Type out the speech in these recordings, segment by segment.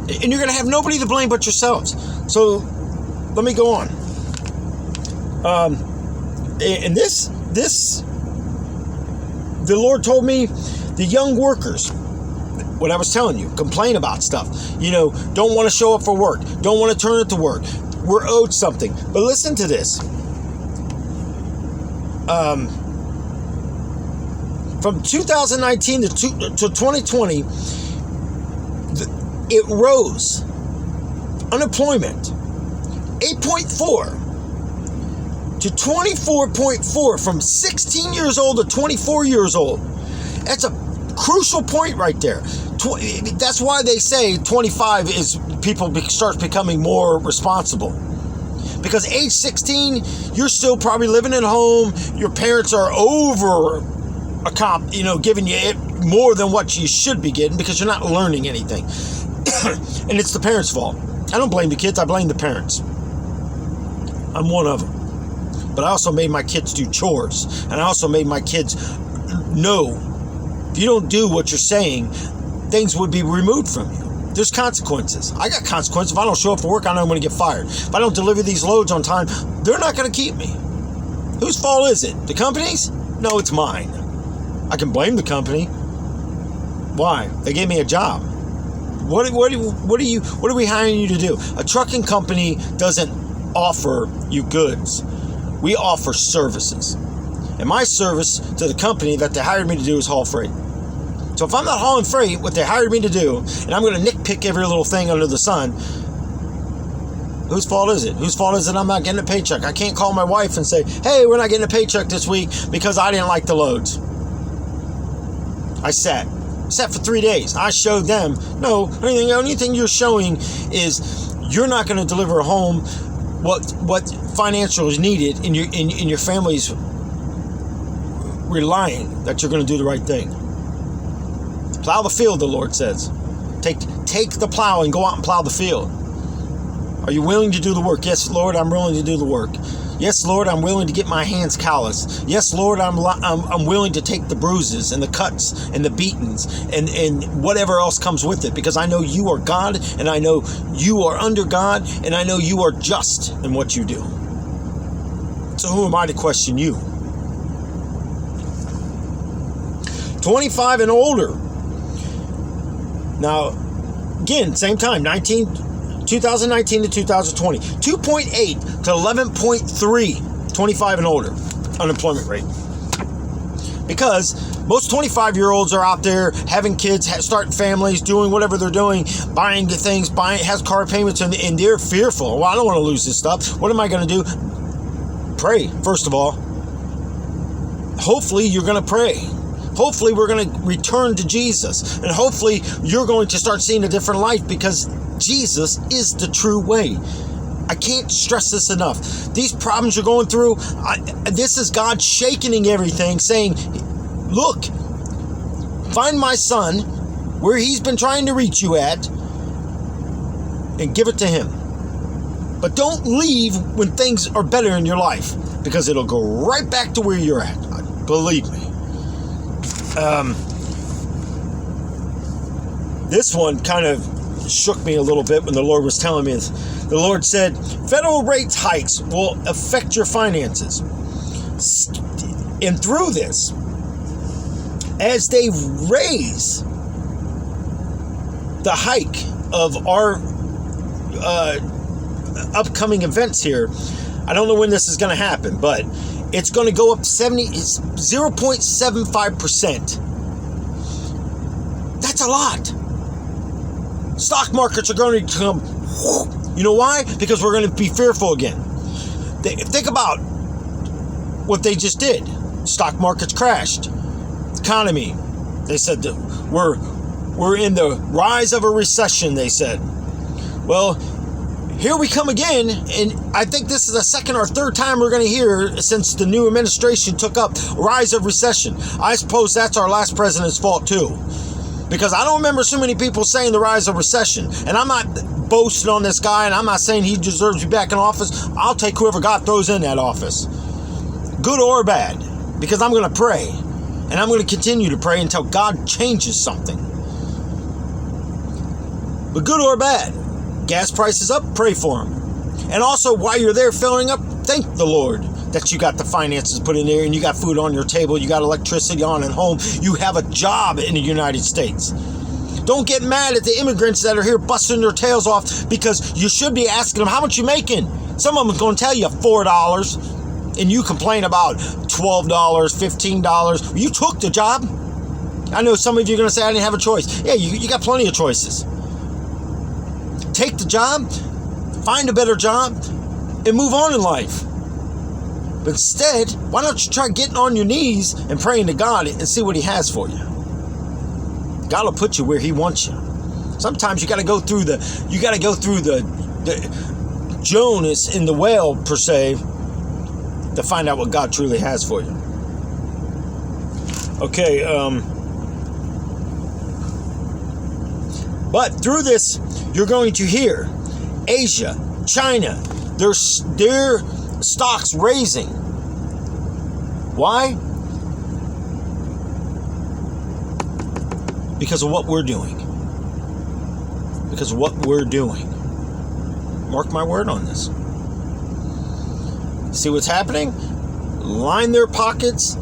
And you're going to have nobody to blame but yourselves. So let me go on. And this, the Lord told me, the young workers, what I was telling you, complain about stuff. Don't want to show up for work. Don't want to turn it to work. We're owed something. But listen to this. From 2019 to 2020, it rose. Unemployment, 8.4 to 24.4, from 16 years old to 24 years old. That's a crucial point right there. That's why they say 25 is people start becoming more responsible. Because age 16, you're still probably living at home. Your parents are giving you more than what you should be getting because you're not learning anything. And it's the parents' fault. I don't blame the kids, I blame the parents. I'm one of them. But I also made my kids do chores. And I also made my kids know, if you don't do what you're saying, things would be removed from you. There's consequences. I got consequences. If I don't show up for work, I know I'm going to get fired. If I don't deliver these loads on time, they're not going to keep me. Whose fault is it? The company's? No, it's mine. I can blame the company. Why? They gave me a job. What are we hiring you to do? A trucking company doesn't offer you goods. We offer services. And my service to the company that they hired me to do is haul freight. So if I'm not hauling freight, what they hired me to do, and I'm going to nitpick every little thing under the sun, whose fault is it? Whose fault is it I'm not getting a paycheck? I can't call my wife and say, hey, we're not getting a paycheck this week because I didn't like the loads. I sat for 3 days. I showed them, no, the only thing you're showing is you're not going to deliver home what financial is needed in your family's relying that you're going to do the right thing. Plow the field, the Lord says. Take the plow and go out and plow the field. Are you willing to do the work? Yes, Lord, I'm willing to do the work. Yes, Lord, I'm willing to get my hands calloused. Yes, Lord, I'm willing to take the bruises and the cuts and the beatings and whatever else comes with it, because I know you are God, and I know you are under God, and I know you are just in what you do. So who am I to question you? 25 and older. Now, again, same time, 2019 to 2020, 2.8 to 11.3, 25 and older unemployment rate. Because most 25-year-olds are out there having kids, starting families, doing whatever they're doing, buying things, has car payments, and they're fearful. Well, I don't want to lose this stuff. What am I going to do? Pray, first of all. Hopefully, you're going to pray. Hopefully, we're going to return to Jesus. And hopefully, you're going to start seeing a different life, because Jesus is the true way. I can't stress this enough. These problems you're going through, this is God shaking everything, saying, look, find my son where he's been trying to reach you at and give it to him. But don't leave when things are better in your life, because it'll go right back to where you're at. Believe me. This one kind of shook me a little bit when the Lord was telling me. The Lord said, federal rates hikes will affect your finances. And through this, as they raise the hike of our upcoming events here, I don't know when this is going to happen, but it's going to go up 0.75%. That's a lot. Stock markets are going to come. You know why? Because we're going to be fearful again. Think about what they just did. Stock markets crashed. Economy. They said that we're in the rise of a recession, they said. Well, here we come again, and I think this is the second or third time we're going to hear since the new administration took up rise of recession. I suppose that's our last president's fault too, because I don't remember so many people saying the rise of recession. And I'm not boasting on this guy, and I'm not saying he deserves to be back in office. I'll take whoever God throws in that office, good or bad, because I'm going to pray, and I'm going to continue to pray until God changes something. But good or bad, gas prices up, pray for them. And also, while you're there filling up, thank the Lord that you got the finances put in there and you got food on your table, you got electricity on at home, you have a job in the United States. Don't get mad at the immigrants that are here busting their tails off, because you should be asking them, how much you making? Some of them are going to tell you $4, and you complain about $12, $15. You took the job. I know some of you are going to say, I didn't have a choice. Yeah, you got plenty of choices. Take the job, find a better job, and move on in life. But instead, why don't you try getting on your knees and praying to God and see what He has for you? God will put you where He wants you. Sometimes you got to go through the Jonas in the whale, per se, to find out what God truly has for you. Okay, but through this, you're going to hear Asia, China, their stocks raising. Why? Because of what we're doing. Because of what we're doing. Mark my word on this. See what's happening? Line their pockets,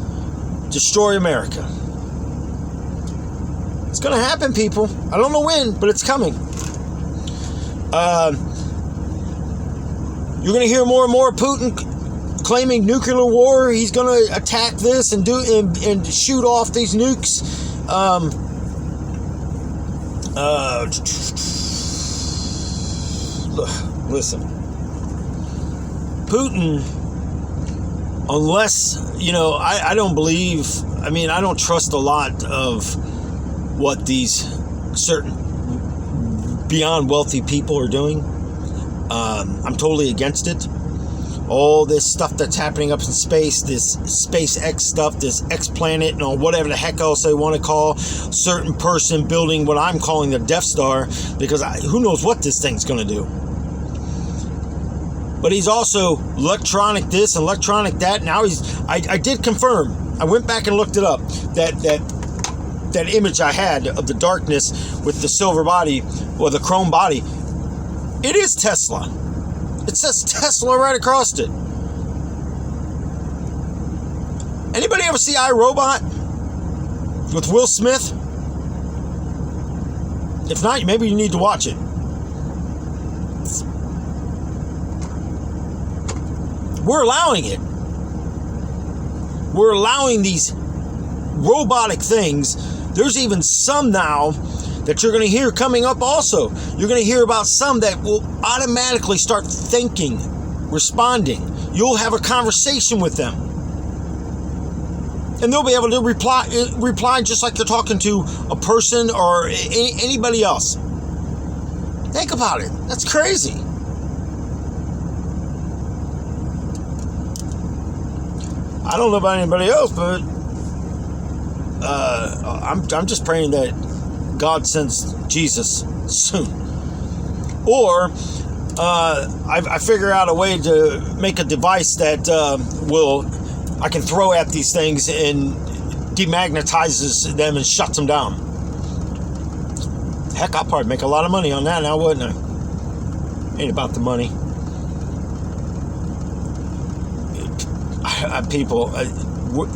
destroy America. It's going to happen, people. I don't know when, but it's coming. You're going to hear more and more Putin claiming nuclear war. He's going to attack this and shoot off these nukes. Listen, Putin, unless, I don't believe, I don't trust a lot of what these certain beyond wealthy people are doing. I'm totally against it. All this stuff that's happening up in space, this SpaceX stuff, this X planet, and whatever the heck else they want to call certain person building what I'm calling the Death Star, because who knows what this thing's going to do. But he's also electronic this and electronic that. Now I did confirm. I went back and looked it up. That image I had of the darkness with the silver body or the chrome body, it is Tesla. It says Tesla right across it. Anybody ever see iRobot with Will Smith? If not, maybe you need to watch it. We're allowing it. We're allowing these robotic things. There's even some now that you're going to hear coming up also. You're going to hear about some that will automatically start thinking, responding. You'll have a conversation with them. And they'll be able to reply just like you're talking to a person or anybody else. Think about it. That's crazy. I don't know about anybody else, but I'm just praying that God sends Jesus soon. Or I figure out a way to make a device that I can throw at these things and demagnetizes them and shuts them down. Heck, I'll probably make a lot of money on that now, wouldn't I? Ain't about the money. People,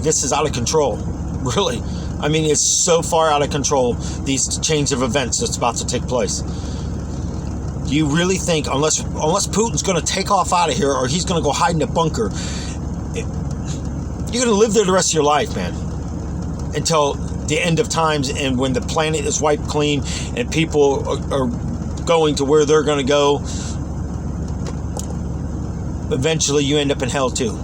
this is out of control. Really. It's so far out of control, these chains of events that's about to take place. Do you really think, unless Putin's going to take off out of here or he's going to go hide in a bunker, you're going to live there the rest of your life, man, until the end of times, and when the planet is wiped clean and people are going to where they're going to go, eventually you end up in hell too.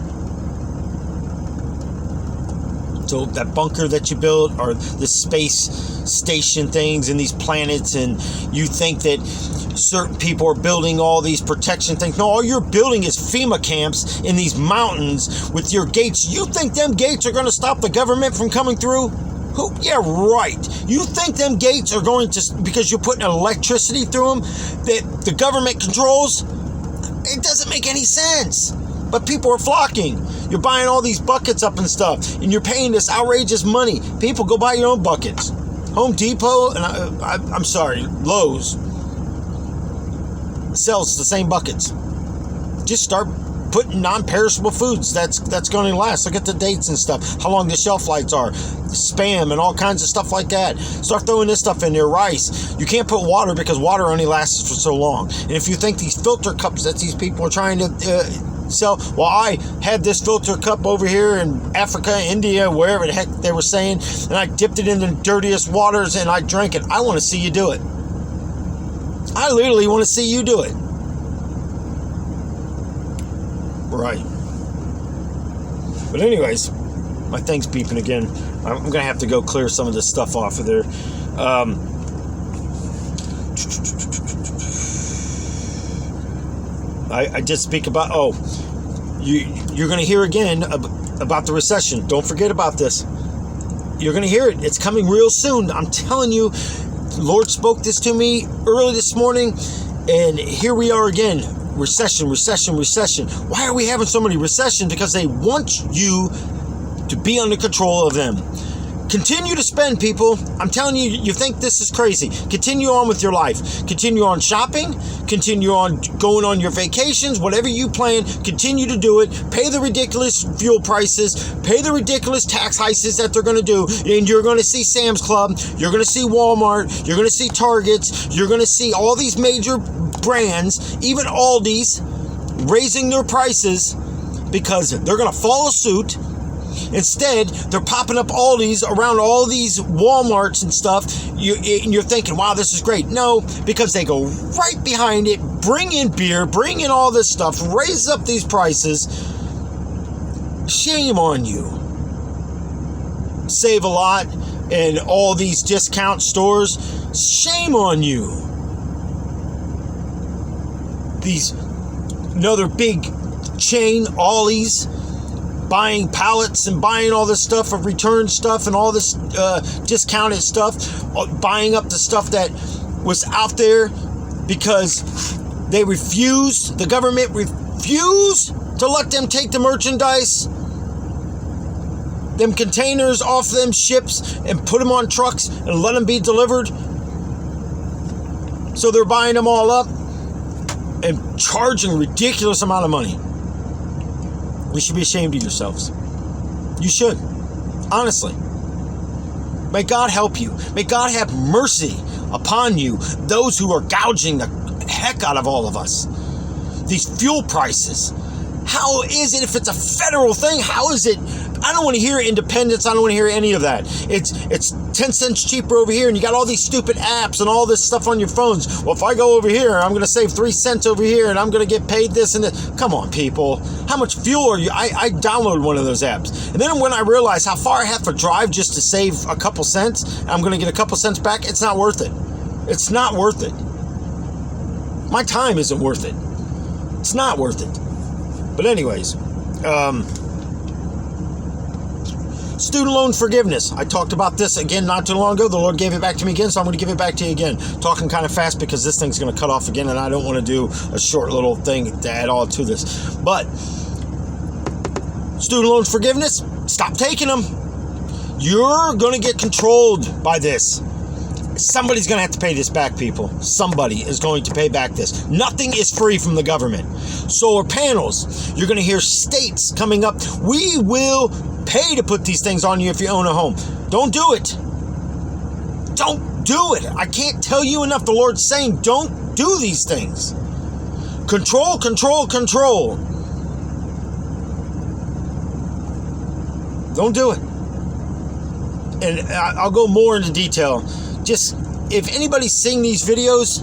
So that bunker that you built, or the space station things and these planets, and you think that certain people are building all these protection things. No, all you're building is FEMA camps in these mountains with your gates. You think them gates are going to stop the government from coming through? Who? Yeah, right. You think them gates are going to, because you're putting electricity through them, that the government controls? It doesn't make any sense. But people are flocking. You're buying all these buckets up and stuff, and you're paying this outrageous money. People, go buy your own buckets. Home Depot, and I'm sorry, Lowe's. sells the same buckets. Just start putting non-perishable foods that's going to last. Look at the dates and stuff, how long the shelf lives are, spam and all kinds of stuff like that. Start throwing this stuff in there. Rice. You can't put water because water only lasts for so long. And if you think these filter cups that these people are trying to sell, well, I had this filter cup over here in Africa, India, wherever the heck they were saying, and I dipped it in the dirtiest waters and I drank it. I want to see you do it. I literally want to see you do it. Right. But anyways, my thing's beeping again. I'm going to have to go clear some of this stuff off of there. I did speak about, you're going to hear again about the recession. Don't forget about this. You're going to hear it. It's coming real soon. I'm telling you, the Lord spoke this to me early this morning, and here we are again. Recession. Why are we having so many recessions? Because they want you to be under control of them. Continue to spend, people. I'm telling you, you think this is crazy. Continue on with your life. Continue on shopping. Continue on going on your vacations. Whatever you plan, continue to do it. Pay the ridiculous fuel prices. Pay the ridiculous tax hikes that they're going to do. And you're going to see Sam's Club. You're going to see Walmart. You're going to see Targets. You're going to see all these major brands, even Aldi's, raising their prices because they're going to follow suit. Instead, they're popping up Aldi's around all these Walmarts and stuff. You're thinking, wow, this is great. No, because they go right behind it, bring in beer, bring in all this stuff, raise up these prices. Shame on you. Save a lot in all these discount stores. Shame on you. Another big chain, Ollie's, buying pallets and buying all this stuff of return stuff and all this discounted stuff, buying up the stuff that was out there because the government refused to let them take the merchandise, them containers off them ships and put them on trucks and let them be delivered. So they're buying them all up and charging a ridiculous amount of money. You should be ashamed of yourselves. You should. Honestly. May God help you. May God have mercy upon you, those who are gouging the heck out of all of us. These fuel prices. How is it if it's a federal thing? How is it? I don't want to hear independence. I don't want to hear any of that. It's 10 cents cheaper over here, and you got all these stupid apps and all this stuff on your phones. Well, if I go over here, I'm going to save 3 cents over here, and I'm going to get paid this and this. Come on, people. How much fuel are you? I downloaded one of those apps. And then when I realized how far I have to drive just to save a couple cents, I'm going to get a couple cents back, it's not worth it. It's not worth it. My time isn't worth it. It's not worth it. But anyways, student loan forgiveness. I talked about this again not too long ago. The Lord gave it back to me again, so I'm going to give it back to you again. Talking kind of fast because this thing's going to cut off again, and I don't want to do a short little thing to add all to this. But student loan forgiveness, stop taking them. You're going to get controlled by this. Somebody's going to have to pay this back, people. Somebody is going to pay back this. Nothing is free from the government. Solar panels. You're going to hear states coming up. We will pay to put these things on you if you own a home. Don't do it. Don't do it. I can't tell you enough. The Lord's saying, don't do these things. Control, control, control. Don't do it. And I'll go more into detail. Just, if anybody's seeing these videos,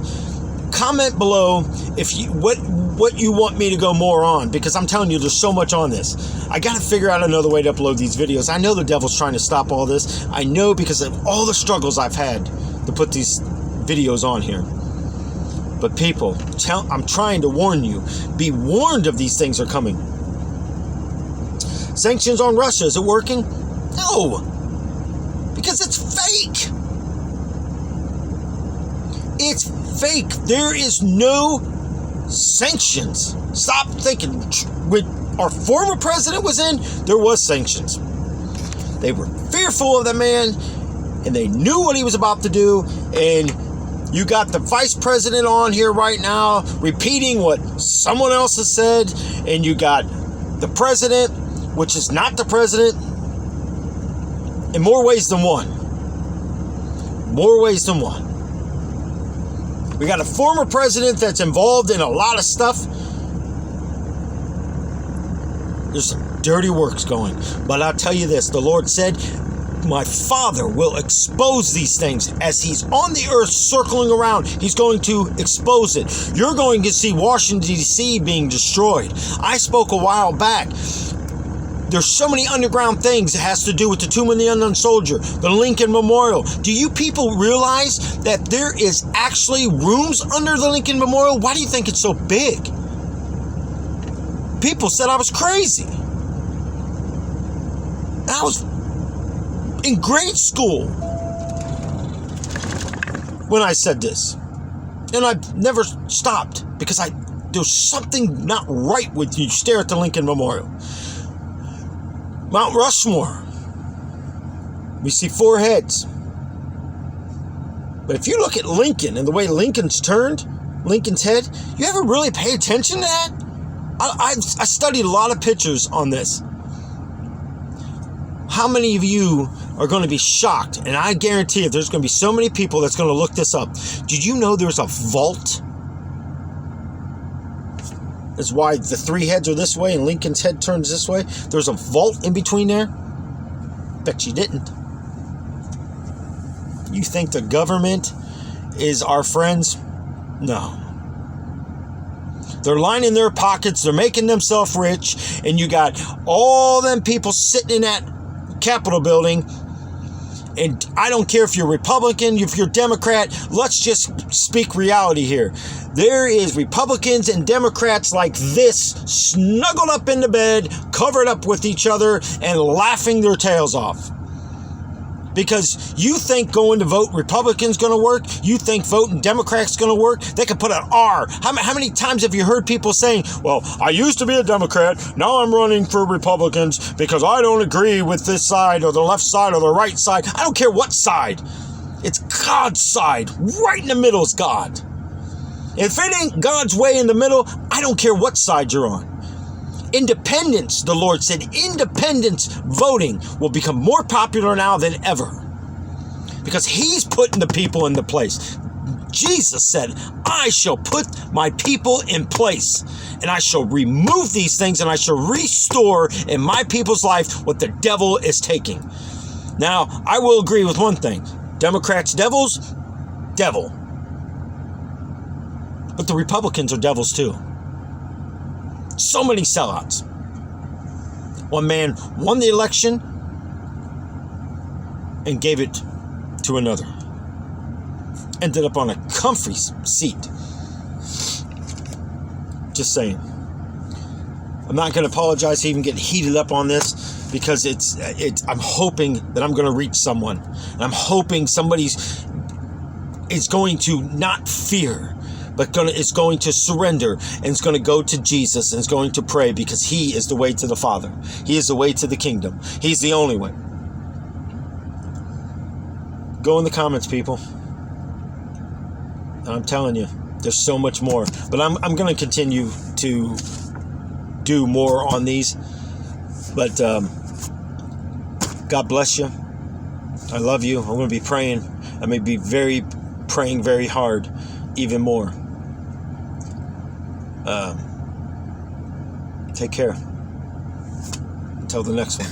comment below if you what you want me to go more on, because I'm telling you, there's so much on this. I got to figure out another way to upload these videos. I know the devil's trying to stop all this. I know, because of all the struggles I've had to put these videos on here. But people, I'm trying to warn you. Be warned of these things are coming. Sanctions on Russia, is it working? No, because it's fake. It's fake. There is no sanctions. Stop thinking. When our former president was in, there was sanctions. They were fearful of the man, and they knew what he was about to do, and You got the vice president on here right now repeating what someone else has said, and you got the president, which is not the president, in more ways than one. More ways than one. We got a former president that's involved in a lot of stuff. There's some dirty works going. But I'll tell you this, the Lord said, my Father will expose these things. As He's on the earth circling around, He's going to expose it. You're going to see Washington, D.C. being destroyed. I spoke a while back. There's so many underground things. It has to do with the Tomb of the Unknown Soldier, the Lincoln Memorial. Do you people realize that there is actually rooms under the Lincoln Memorial? Why do you think it's so big? People said I was crazy. I was in grade school when I said this. And I've never stopped because there's something not right when you stare at the Lincoln Memorial. Mount Rushmore. We see 4 heads. But if you look at Lincoln and the way Lincoln's turned, Lincoln's head, you ever really pay attention to that? I studied a lot of pictures on this. How many of you are going to be shocked? And I guarantee you there's going to be so many people that's going to look this up. Did you know there's a vault? That's why the 3 heads are this way and Lincoln's head turns this way. There's a vault in between there. Bet you didn't. You think the government is our friends? No. They're lining their pockets. They're making themselves rich. And you got all them people sitting in that Capitol building. And I don't care if you're Republican, if you're Democrat. Let's just speak reality here. There is Republicans and Democrats like this, snuggled up in the bed, covered up with each other, and laughing their tails off. Because you think going to vote Republican's going to work? You think voting Democrat's going to work? They could put an R. How many times have you heard people saying, well, I used to be a Democrat, now I'm running for Republicans because I don't agree with this side or the left side or the right side. I don't care what side. It's God's side. Right in the middle is God. If it ain't God's way in the middle, I don't care what side you're on. Independence, the Lord said, independence voting will become more popular now than ever because He's putting the people into place. Jesus said, I shall put my people in place and I shall remove these things and I shall restore in my people's life what the devil is taking. Now, I will agree with one thing. Democrats, devils, devil. But the Republicans are devils too. So many sellouts. One man won the election and gave it to another. Ended up on a comfy seat. Just saying. I'm not going to apologize for even getting heated up on this because I'm hoping that I'm going to reach someone. And I'm hoping somebody's is going to not fear, but is going to surrender and is going to go to Jesus and is going to pray because He is the way to the Father. He is the way to the kingdom. He's the only way. Go in the comments, people. And I'm telling you, there's so much more. But I'm going to continue to do more on these. But God bless you. I love you. I'm going to be praying. I may be praying very hard, even more. Take care. Until the next one.